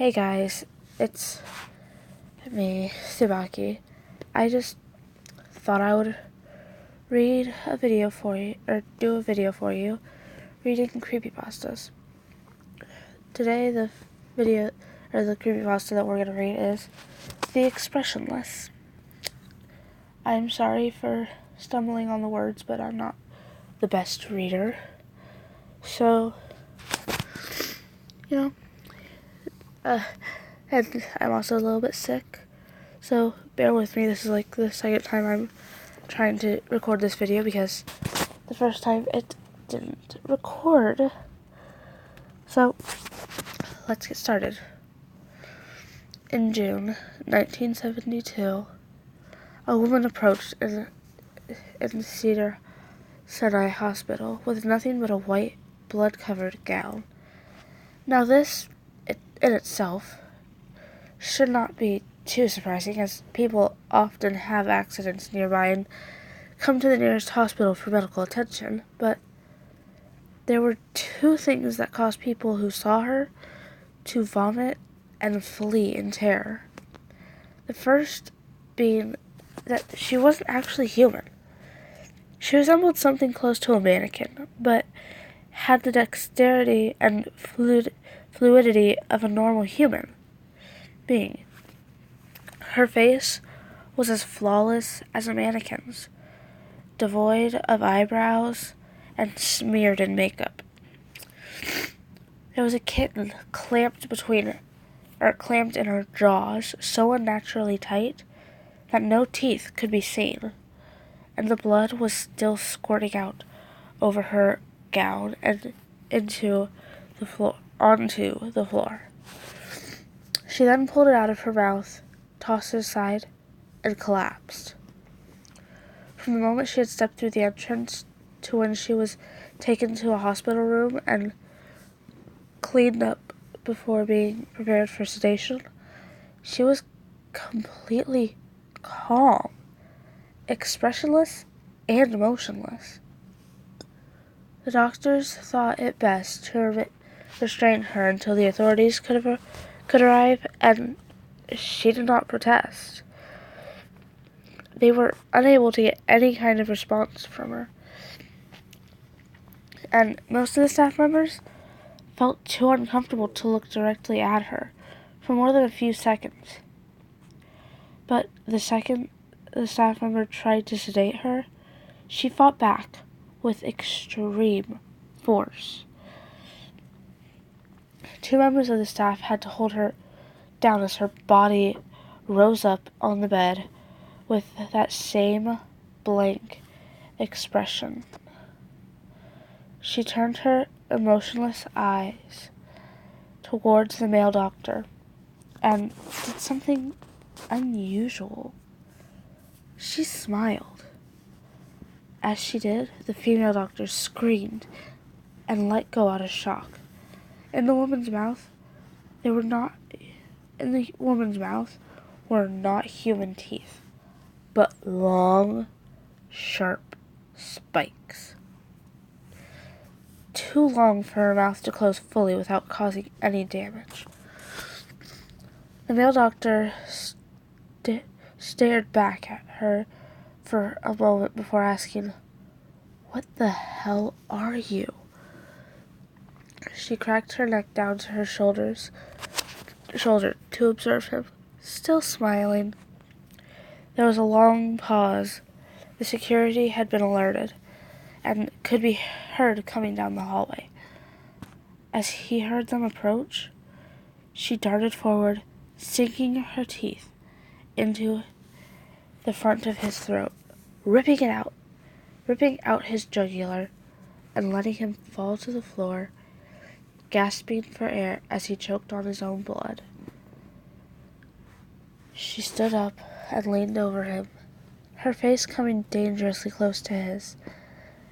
Hey guys, it's me, Subaki. I just thought I would read a video for you, or do a video for you, reading creepypastas. Today the creepypasta that we're going to read is The Expressionless. I'm sorry for stumbling on the words, but I'm not the best reader. So, and I'm also a little bit sick, so bear with me. This is like the second time I'm trying to record this video because the first time it didn't record. So, let's get started. In June 1972, a woman approached in Cedar Sinai Hospital with nothing but a white, blood-covered gown. Now this, in itself, should not be too surprising, as people often have accidents nearby and come to the nearest hospital for medical attention, but there were two things that caused people who saw her to vomit and flee in terror. The first being that she wasn't actually human. She resembled something close to a mannequin, but had the dexterity and fluidity of a normal human being. Her face was as flawless as a mannequin's, devoid of eyebrows and smeared in makeup. There was a kitten clamped in her jaws so unnaturally tight that no teeth could be seen, and the blood was still squirting out over her gown and onto the floor. She then pulled it out of her mouth, tossed it aside, and collapsed. From the moment she had stepped through the entrance to when she was taken to a hospital room and cleaned up before being prepared for sedation, she was completely calm, expressionless, and motionless. The doctors thought it best to restrain her until the authorities could arrive, and she did not protest. They were unable to get any kind of response from her, and most of the staff members felt too uncomfortable to look directly at her for more than a few seconds. But the second the staff member tried to sedate her, she fought back with extreme force. Two members of the staff had to hold her down as her body rose up on the bed with that same blank expression. She turned her emotionless eyes towards the male doctor and did something unusual. She smiled. As she did, the female doctor screamed and let go out of shock. In the woman's mouth were not human teeth, but long, sharp spikes. Too long for her mouth to close fully without causing any damage. The male doctor stared back at her for a moment before asking, "What the hell are you?" She cracked her neck down to her shoulder to observe him, still smiling. There was a long pause. The security had been alerted and could be heard coming down the hallway. As he heard them approach, she darted forward, sinking her teeth into the front of his throat, ripping out his jugular, and letting him fall to the floor, gasping for air as he choked on his own blood. She stood up and leaned over him, her face coming dangerously close to his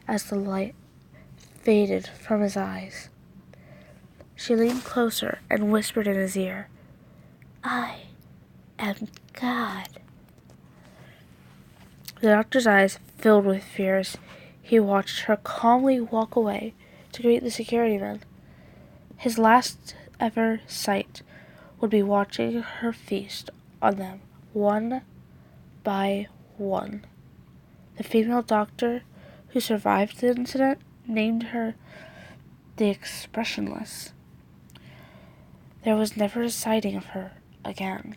as the light faded from his eyes. She leaned closer and whispered in his ear, "I am God." The doctor's eyes filled with fear as he watched her calmly walk away to greet the security men. His last ever sight would be watching her feast on them, one by one. The female doctor who survived the incident named her the Expressionless. There was never a sighting of her again.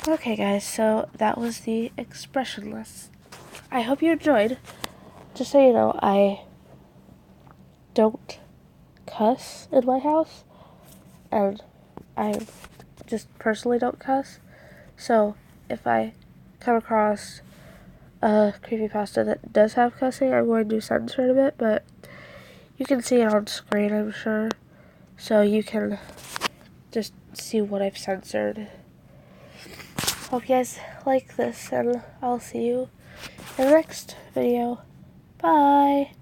Okay, guys, so that was the Expressionless. I hope you enjoyed. Just so you know, I don't cuss in my house, and I just personally don't cuss. So if I come across a creepypasta that does have cussing, I'm going to censor it a bit, but you can see it on screen, I'm sure, so you can just see what I've censored. Hope you guys like this, and I'll see you in the next video. Bye!